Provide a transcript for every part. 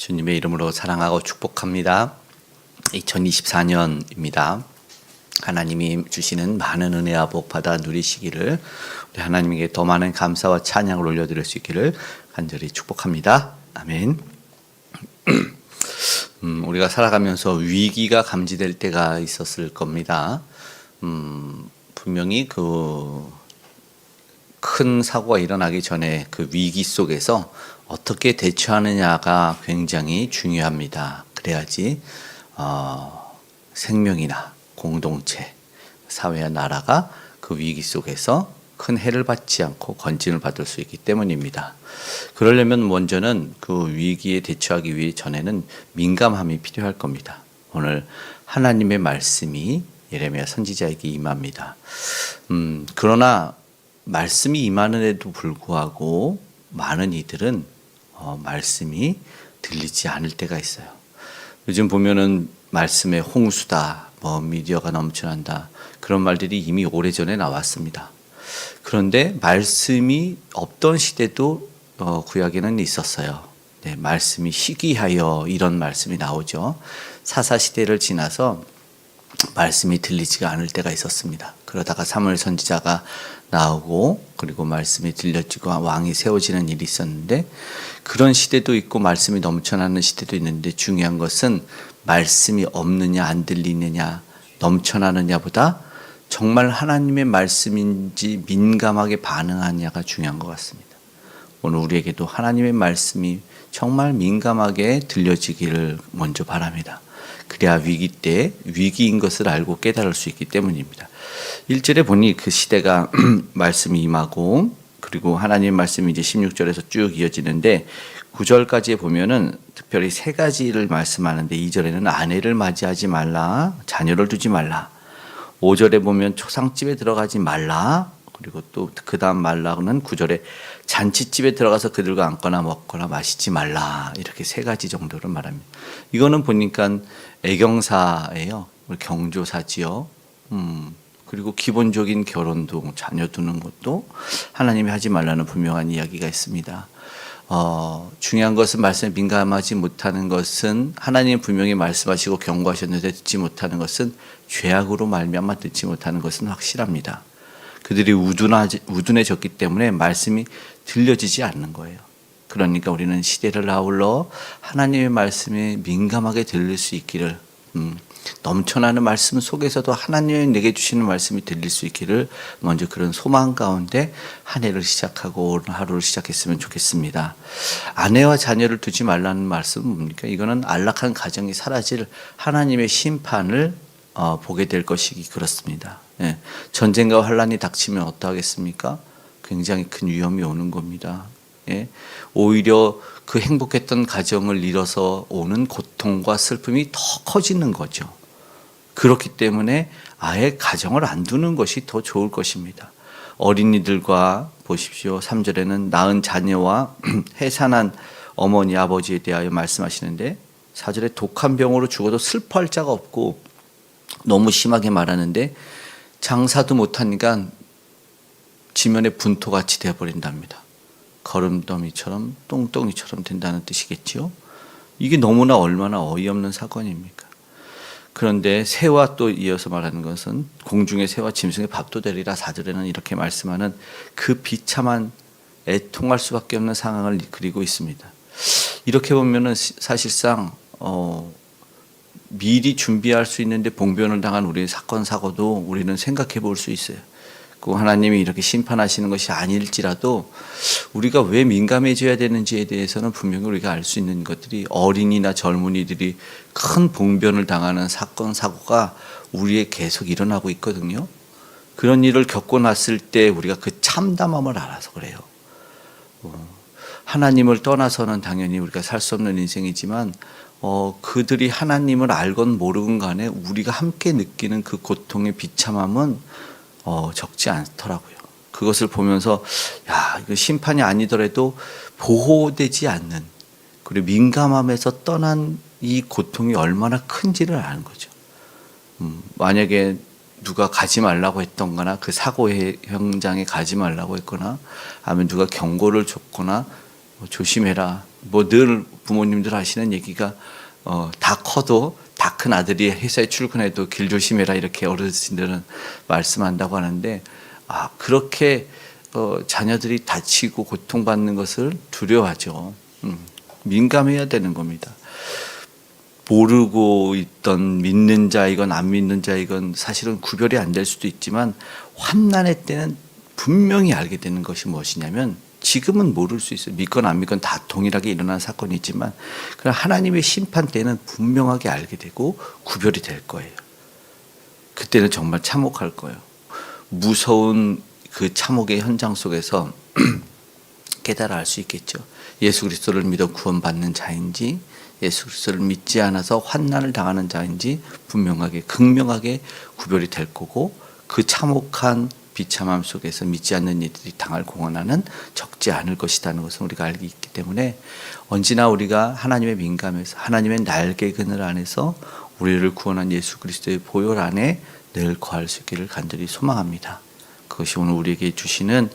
주님의 이름으로 사랑하고 축복합니다. 2024년입니다. 하나님이 주시는 많은 은혜와 복 받아 누리시기를, 우리 하나님에게 더 많은 감사와 찬양을 올려드릴 수 있기를 간절히 축복합니다. 아멘. 우리가 살아가면서 위기가 감지될 때가 있었을 겁니다. 분명히 큰 사고가 일어나기 전에 그 위기 속에서 어떻게 대처하느냐가 굉장히 중요합니다. 그래야지 생명이나 공동체, 사회와 나라가 그 위기 속에서 큰 해를 받지 않고 건진을 받을 수 있기 때문입니다. 그러려면 먼저는 그 위기에 대처하기 위해 전에는 민감함이 필요할 겁니다. 오늘 하나님의 말씀이 예레미야 선지자에게 임합니다. 그러나 말씀이 임하는데도 불구하고 많은 이들은 말씀이 들리지 않을 때가 있어요. 요즘 보면은 말씀에 홍수다, 미디어가 넘쳐난다, 그런 말들이 이미 오래전에 나왔습니다. 그런데 말씀이 없던 시대도 구약에는 있었어요. 네, 말씀이 희귀하여, 이런 말씀이 나오죠. 사사시대를 지나서 말씀이 들리지가 않을 때가 있었습니다. 그러다가 사무엘 선지자가 나오고, 그리고 말씀이 들려지고 왕이 세워지는 일이 있었는데, 그런 시대도 있고 말씀이 넘쳐나는 시대도 있는데, 중요한 것은 말씀이 없느냐 안 들리느냐 넘쳐나느냐보다 정말 하나님의 말씀인지 민감하게 반응하느냐가 중요한 것 같습니다. 오늘 우리에게도 하나님의 말씀이 정말 민감하게 들려지기를 먼저 바랍니다. 그래야 위기 때 위기인 것을 알고 깨달을 수 있기 때문입니다. 1절에 보니 그 시대가 말씀이 임하고, 그리고 하나님의 말씀이 이제 16절에서 쭉 이어지는데, 9절까지 보면은 특별히 세 가지를 말씀하는데, 2절에는 아내를 맞이하지 말라, 자녀를 두지 말라. 5절에 보면 초상집에 들어가지 말라. 그리고 또 그 다음 말라는 9절에 잔치집에 들어가서 그들과 앉거나 먹거나 마시지 말라. 이렇게 세 가지 정도를 말합니다. 이거는 보니까 애경사예요. 경조사지요. 그리고 기본적인 결혼도, 자녀 두는 것도 하나님이 하지 말라는 분명한 이야기가 있습니다. 중요한 것은 말씀에 민감하지 못하는 것은, 하나님 분명히 말씀하시고 경고하셨는데 듣지 못하는 것은, 죄악으로 말미암아 듣지 못하는 것은 확실합니다. 그들이 우둔해졌기 때문에 말씀이 들려지지 않는 거예요. 그러니까 우리는 시대를 아울러 하나님의 말씀에 민감하게 들릴 수 있기를, 넘쳐나는 말씀 속에서도 하나님이 내게 주시는 말씀이 들릴 수 있기를 먼저 그런 소망 가운데 한 해를 시작하고 오늘 하루를 시작했으면 좋겠습니다. 아내와 자녀를 두지 말라는 말씀은 뭡니까? 이거는 안락한 가정이 사라질 하나님의 심판을 보게 될 것이기 그렇습니다. 예. 전쟁과 환란이 닥치면 어떠하겠습니까? 굉장히 큰 위험이 오는 겁니다. 예. 오히려 그 행복했던 가정을 잃어서 오는 고통과 슬픔이 더 커지는 거죠. 그렇기 때문에 아예 가정을 안 두는 것이 더 좋을 것입니다. 어린이들과 보십시오. 3절에는 낳은 자녀와 해산한 어머니 아버지에 대하여 말씀하시는데, 4절에 독한 병으로 죽어도 슬퍼할 자가 없고, 너무 심하게 말하는데 장사도 못하니까 지면에 분토같이 되어버린답니다. 거름더미처럼 똥덩이처럼 된다는 뜻이겠지요. 이게 너무나 얼마나 어이없는 사건입니까? 그런데 새와 또 이어서 말하는 것은 공중의 새와 짐승의 밥도 되리라. 4절에는 이렇게 말씀하는 그 비참한 애통할 수밖에 없는 상황을 그리고 있습니다. 이렇게 보면은 사실상 미리 준비할 수 있는데 봉변을 당한 우리의 사건 사고도 우리는 생각해 볼 수 있어요. 그 하나님이 이렇게 심판하시는 것이 아닐지라도 우리가 왜 민감해져야 되는지에 대해서는 분명히 우리가 알 수 있는 것들이, 어린이나 젊은이들이 큰 봉변을 당하는 사건 사고가 우리에 계속 일어나고 있거든요. 그런 일을 겪고 났을 때 우리가 그 참담함을 알아서 그래요. 하나님을 떠나서는 당연히 우리가 살 수 없는 인생이지만, 그들이 하나님을 알건 모르건 간에 우리가 함께 느끼는 그 고통의 비참함은 적지 않더라고요. 그것을 보면서 이거 심판이 아니더라도 보호되지 않는, 그리고 민감함에서 떠난 이 고통이 얼마나 큰지를 아는 거죠. 만약에 누가 가지 말라고 했던 거나 그 사고의 현장에 가지 말라고 했거나, 아니면 누가 경고를 줬거나 조심해라, 뭐 늘 부모님들 하시는 얘기가 다 커도 다 큰 아들이 회사에 출근해도 길 조심해라 이렇게 어르신들은 말씀한다고 하는데 그렇게 자녀들이 다치고 고통받는 것을 두려워하죠. 민감해야 되는 겁니다. 모르고 있던 믿는 자이건 안 믿는 자이건 사실은 구별이 안 될 수도 있지만 환난의 때는 분명히 알게 되는 것이 무엇이냐면 지금은 모를 수 있어요. 믿건 안 믿건 다 동일하게 일어난 사건이지만 그러나 하나님의 심판 때는 분명하게 알게 되고 구별이 될 거예요. 그때는 정말 참혹할 거예요. 무서운 그 참혹의 현장 속에서 깨달아 알 수 있겠죠. 예수 그리스도를 믿어 구원받는 자인지 예수 그리스도를 믿지 않아서 환난을 당하는 자인지 분명하게 극명하게 구별이 될 거고 그 참혹한 비참함 속에서 믿지 않는 이들이 당할 공헌하는 적지 않을 것이라는 것을 우리가 알기 있기 때문에 언제나 우리가 하나님의 민감에서 하나님의 날개 그늘 안에서 우리를 구원한 예수 그리스도의 보혈 안에 늘 거할 수 있기를 간절히 소망합니다. 그것이 오늘 우리에게 주시는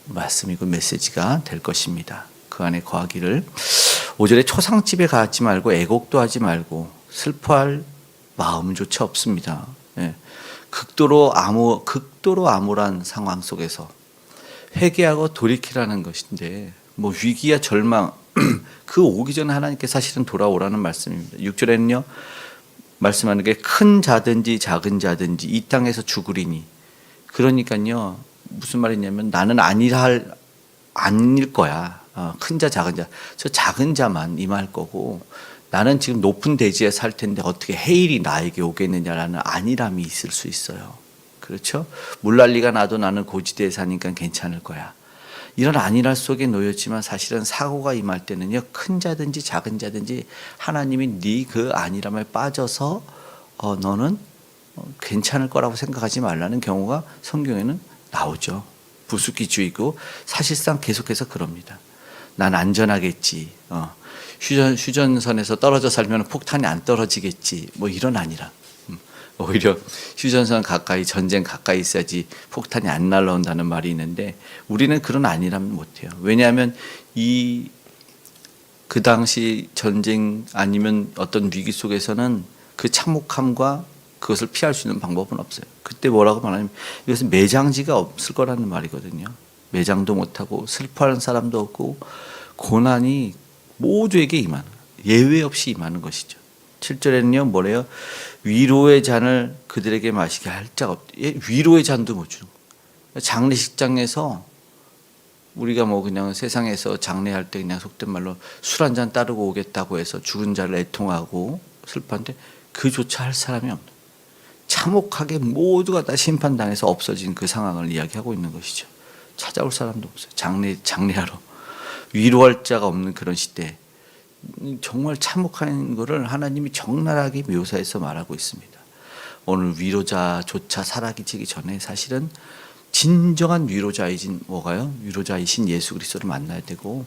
말씀이고 메시지가 될 것입니다. 그 안에 거하기를 5절에 초상집에 가지 말고 애곡도 하지 말고 슬퍼할 마음조차 없습니다. 예. 극도로 암울한 상황 속에서 회개하고 돌이키라는 것인데 뭐 위기야 절망 그 오기 전에 하나님께 사실은 돌아오라는 말씀입니다. 6절에는요 말씀하는 게 큰 자든지 작은 자든지 이 땅에서 죽으리니 그러니까요 무슨 말이냐면 나는 아닐 거야. 큰 자 작은 자 저 작은 자만 임할 거고 나는 지금 높은 대지에 살 텐데 어떻게 해일이 나에게 오겠느냐라는 안일함이 있을 수 있어요. 그렇죠? 물난리가 나도 나는 고지대에 사니까 괜찮을 거야. 이런 안일함 속에 놓였지만 사실은 사고가 임할 때는요 큰 자든지 작은 자든지 하나님이 네 그 안일함에 빠져서 너는 괜찮을 거라고 생각하지 말라는 경우가 성경에는 나오죠. 부수기주의고 사실상 계속해서 그럽니다. 난 안전하겠지. 휴전선에서 떨어져 살면 폭탄이 안 떨어지겠지. 뭐 이런 아니라 오히려 휴전선 가까이 전쟁 가까이 있어야지 폭탄이 안 날라온다는 말이 있는데 우리는 그런 아니라면 못해요. 왜냐하면 그 당시 전쟁 아니면 어떤 위기 속에서는 그 참혹함과 그것을 피할 수 있는 방법은 없어요. 그때 뭐라고 말하냐면 이것은 매장지가 없을 거라는 말이거든요. 매장도 못하고 슬퍼하는 사람도 없고 고난이 모두에게 임하는 예외 없이 임하는 것이죠. 7절에는요 뭐래요? 위로의 잔을 그들에게 마시게 할 자가 없다. 위로의 잔도 못 주는 거예요. 장례식장에서 우리가 뭐 그냥 세상에서 장례할 때 그냥 속된 말로 술 한 잔 따르고 오겠다고 해서 죽은 자를 애통하고 슬퍼한데 그조차 할 사람이 없는 참혹하게 모두가 다 심판당해서 없어진 그 상황을 이야기하고 있는 것이죠. 찾아올 사람도 없어요. 장례하러 위로할 자가 없는 그런 시대 정말 참혹한 것을 하나님이 적나라하게 묘사해서 말하고 있습니다. 오늘 위로자조차 사라지기 전에 사실은 진정한 위로자이신 뭐가요? 위로자이신 예수 그리스도를 만나야 되고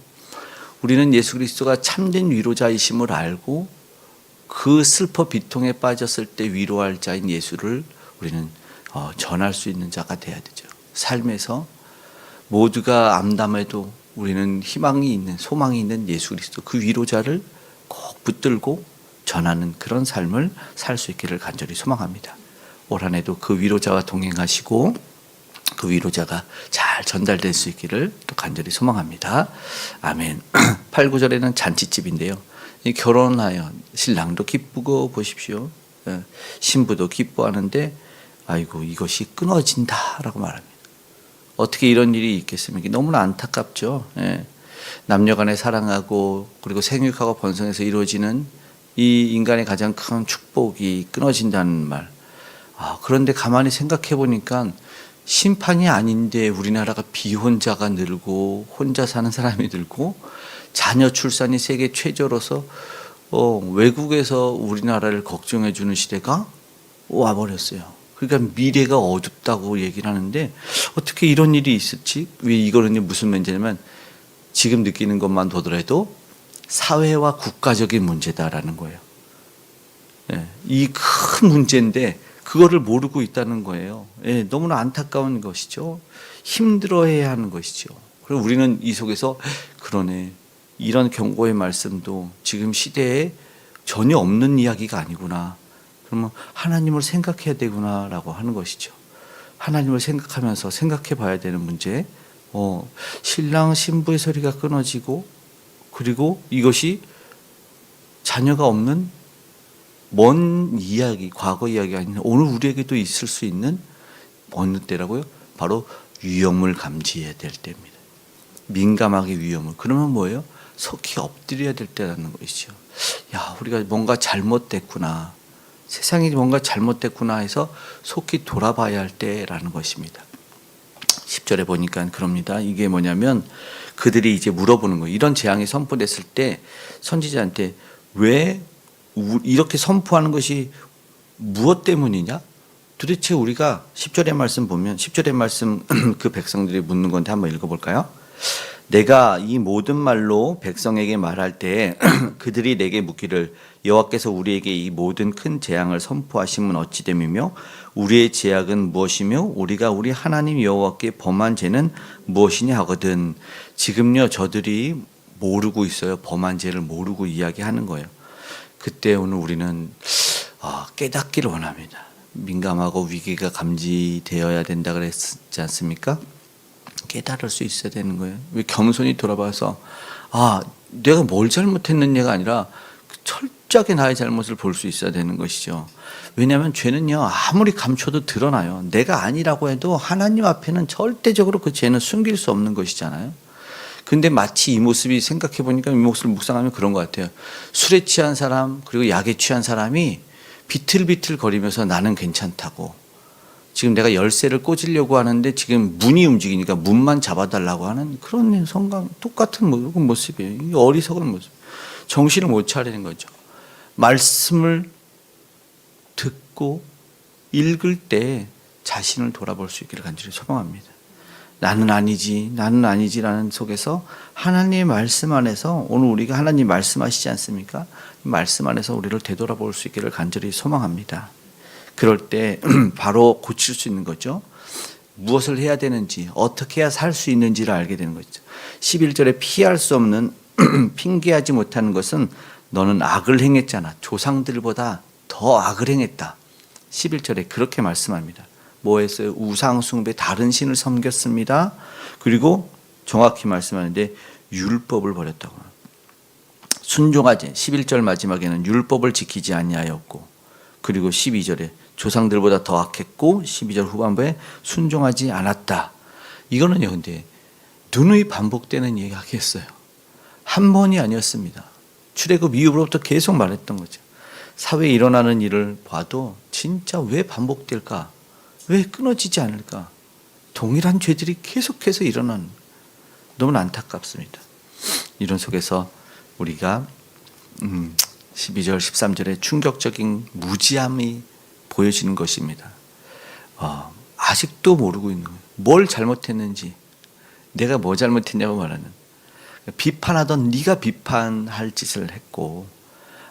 우리는 예수 그리스도가 참된 위로자이심을 알고 그 슬퍼 비통에 빠졌을 때 위로할 자인 예수를 우리는 전할 수 있는 자가 돼야 되죠. 삶에서 모두가 암담해도 우리는 희망이 있는 소망이 있는 예수 그리스도 그 위로자를 꼭 붙들고 전하는 그런 삶을 살 수 있기를 간절히 소망합니다. 올 한 해도 그 위로자와 동행하시고 그 위로자가 잘 전달될 수 있기를 또 간절히 소망합니다. 아멘. 8, 9절에는 잔치집인데요. 결혼하여 신랑도 기쁘고 보십시오. 신부도 기뻐하는데 아이고 이것이 끊어진다라고 말합니다. 어떻게 이런 일이 있겠습니까? 너무나 안타깝죠. 남녀간에 사랑하고 그리고 생육하고 번성해서 이루어지는 이 인간의 가장 큰 축복이 끊어진다는 말. 그런데 가만히 생각해 보니까 심판이 아닌데 우리나라가 비혼자가 늘고 혼자 사는 사람이 늘고 자녀 출산이 세계 최저로서 외국에서 우리나라를 걱정해 주는 시대가 와버렸어요. 그러니까 미래가 어둡다고 얘기를 하는데 어떻게 이런 일이 있었지? 왜 이거는 무슨 문제냐면 지금 느끼는 것만 보더라도 사회와 국가적인 문제다라는 거예요. 이 큰 문제인데 그거를 모르고 있다는 거예요. 너무나 안타까운 것이죠. 힘들어해야 하는 것이죠. 그리고 우리는 이 속에서 그러네. 이런 경고의 말씀도 지금 시대에 전혀 없는 이야기가 아니구나. 그러면 하나님을 생각해야 되구나라고 하는 것이죠. 하나님을 생각하면서 생각해 봐야 되는 문제. 신랑 신부의 소리가 끊어지고, 그리고 이것이 자녀가 없는 먼 이야기, 과거 이야기가 아니라 오늘 우리에게도 있을 수 있는 어느 때라고요? 바로 위험을 감지해야 될 때입니다. 민감하게 위험을. 그러면 뭐예요? 속히 엎드려야 될 때라는 것이죠. 야, 우리가 뭔가 잘못됐구나. 세상이 뭔가 잘못됐구나 해서 속히 돌아봐야 할 때라는 것입니다. 10절에 보니까 그럽니다. 이게 뭐냐면 그들이 이제 물어보는 거예요. 이런 재앙이 선포됐을 때 선지자한테 왜 이렇게 선포하는 것이 무엇 때문이냐? 도대체 우리가 10절의 말씀 보면 10절의 말씀 그 백성들이 묻는 건데 한번 읽어볼까요? 내가 이 모든 말로 백성에게 말할 때 그들이 내게 묻기를 여호와께서 우리에게 이 모든 큰 재앙을 선포하심은 어찌 됨이며 우리의 죄악은 무엇이며 우리가 우리 하나님 여호와께 범한 죄는 무엇이냐 하거든. 지금요 저들이 모르고 있어요. 범한 죄를 모르고 이야기하는 거예요. 그때 오늘 우리는 깨닫기를 원합니다. 민감하고 위기가 감지되어야 된다 그랬지 않습니까? 깨달을 수 있어야 되는 거예요. 왜 겸손히 돌아봐서 내가 뭘 잘못했느냐가 아니라 철저하게 나의 잘못을 볼 수 있어야 되는 것이죠. 왜냐하면 죄는요 아무리 감춰도 드러나요. 내가 아니라고 해도 하나님 앞에는 절대적으로 그 죄는 숨길 수 없는 것이잖아요. 근데 마치 이 모습이 생각해 보니까 이 모습을 묵상하면 그런 것 같아요. 술에 취한 사람 그리고 약에 취한 사람이 비틀비틀 거리면서 나는 괜찮다고, 지금 내가 열쇠를 꽂으려고 하는데 지금 문이 움직이니까 문만 잡아달라고 하는 그런 성강 똑같은 모습이에요. 이 어리석은 모습. 정신을 못 차리는 거죠. 말씀을 듣고 읽을 때 자신을 돌아볼 수 있기를 간절히 소망합니다. 나는 아니지라는 속에서 하나님의 말씀 안에서 오늘 우리가 하나님 말씀하시지 않습니까? 말씀 안에서 우리를 되돌아볼 수 있기를 간절히 소망합니다. 그럴 때 바로 고칠 수 있는 거죠. 무엇을 해야 되는지, 어떻게 해야 살 수 있는지를 알게 되는 거죠. 11절에 피할 수 없는 핑계하지 못하는 것은 너는 악을 행했잖아. 조상들보다 더 악을 행했다. 11절에 그렇게 말씀합니다. 뭐 했어요? 우상 숭배, 다른 신을 섬겼습니다. 그리고 정확히 말씀하는데 율법을 버렸다고. 순종하지. 11절 마지막에는 율법을 지키지 아니하였고, 그리고 12절에 조상들보다 더 악했고 12절 후반부에 순종하지 않았다. 이거는요 근데 누누이 반복되는 이야기였어요. 한 번이 아니었습니다. 출애굽 이후로부터 계속 말했던 거죠. 사회에 일어나는 일을 봐도 진짜 왜 반복될까? 왜 끊어지지 않을까? 동일한 죄들이 계속해서 일어나는, 너무 안타깝습니다. 이런 속에서 우리가 12절 13절에 충격적인 무지함이 보여지는 것입니다. 아직도 모르고 있는 거예요. 뭘 잘못했는지, 내가 뭐 잘못했냐고 말하는, 비판하던 네가 비판할 짓을 했고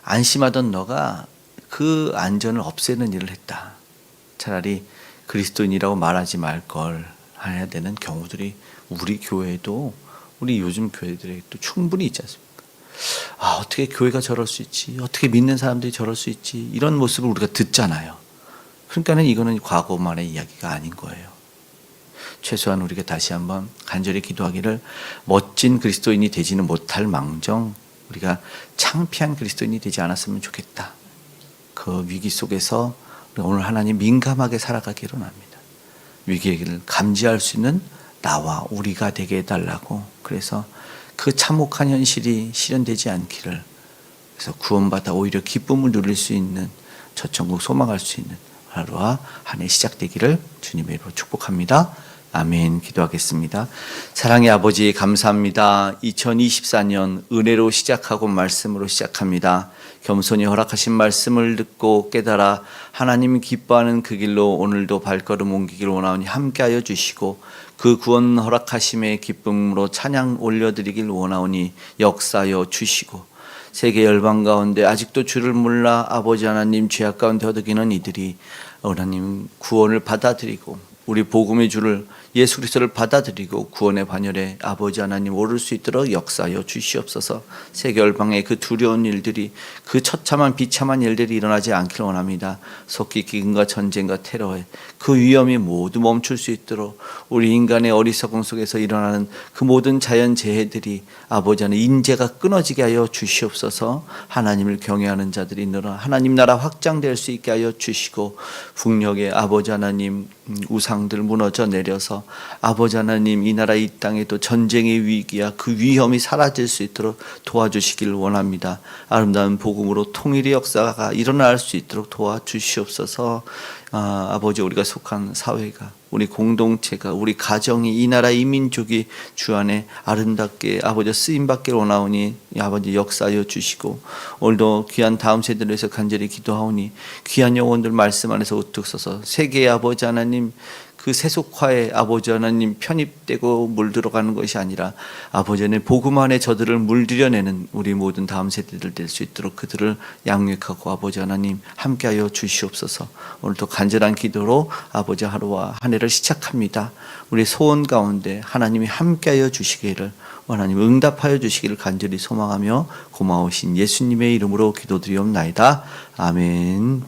안심하던 너가 그 안전을 없애는 일을 했다. 차라리 그리스도인이라고 말하지 말 걸 해야 되는 경우들이 우리 교회도, 우리 요즘 교회들에도 충분히 있지 않습니까? 어떻게 교회가 저럴 수 있지? 어떻게 믿는 사람들이 저럴 수 있지? 이런 모습을 우리가 듣잖아요. 그러니까는 이거는 과거만의 이야기가 아닌 거예요. 최소한 우리가 다시 한번 간절히 기도하기를, 멋진 그리스도인이 되지는 못할 망정 우리가 창피한 그리스도인이 되지 않았으면 좋겠다. 그 위기 속에서 오늘 하나님 민감하게 살아가기를 합니다. 위기를 감지할 수 있는 나와 우리가 되게 해달라고. 그래서 그 참혹한 현실이 실현되지 않기를, 그래서 구원받아 오히려 기쁨을 누릴 수 있는, 저 천국 소망할 수 있는 하루와 한 해 시작되기를 주님의 이름으로 축복합니다. 아멘. 기도하겠습니다. 사랑의 아버지 감사합니다. 2024년 은혜로 시작하고 말씀으로 시작합니다. 겸손히 허락하신 말씀을 듣고 깨달아 하나님이 기뻐하는 그 길로 오늘도 발걸음 옮기기를 원하오니 함께하여 주시고, 그 구원 허락하심의 기쁨으로 찬양 올려드리길 원하오니 역사하여 주시고, 세계 열방 가운데 아직도 주를 몰라 아버지 하나님 죄악 가운데 허덕이는 이들이 하나님 구원을 받아들이고 우리 복음의 주를 예수 그리스도를 받아들이고 구원의 반열에 아버지 하나님 오를 수 있도록 역사하여 주시옵소서. 세계 열방의 그 두려운 일들이, 그 처참한 비참한 일들이 일어나지 않기를 원합니다. 속기 기근과 전쟁과 테러에 그 위험이 모두 멈출 수 있도록 우리 인간의 어리석음 속에서 일어나는 그 모든 자연재해들이 아버지 하나님 인재가 끊어지게 하여 주시옵소서. 하나님을 경외하는 자들이 늘어 하나님 나라 확장될 수 있게 하여 주시고, 북녘의 아버지 하나님 우상들 무너져 내려서 아버지 하나님 이 나라 이 땅에도 전쟁의 위기야 그 위험이 사라질 수 있도록 도와주시기를 원합니다. 아름다운 복음으로 통일의 역사가 일어날 수 있도록 도와주시옵소서. 아버지, 우리가 속한 사회가, 우리 공동체가, 우리 가정이, 이 나라 이 민족이 주 안에 아름답게 아버지 쓰임받기 원하오니 아버지 역사하여 주시고, 오늘도 귀한 다음 세대를 위해서 간절히 기도하오니 귀한 영혼들 말씀 안에서 우뚝 서서 세계의 아버지 하나님 그 세속화에 아버지 하나님 편입되고 물들어가는 것이 아니라 아버지 하나님 복음 안에 저들을 물들여내는 우리 모든 다음 세대들 될 수 있도록 그들을 양육하고 아버지 하나님 함께하여 주시옵소서. 오늘도 간절한 기도로 아버지 하루와 한 해를 시작합니다. 우리 소원 가운데 하나님이 함께하여 주시기를, 하나님 응답하여 주시기를 간절히 소망하며 고마우신 예수님의 이름으로 기도드리옵나이다. 아멘.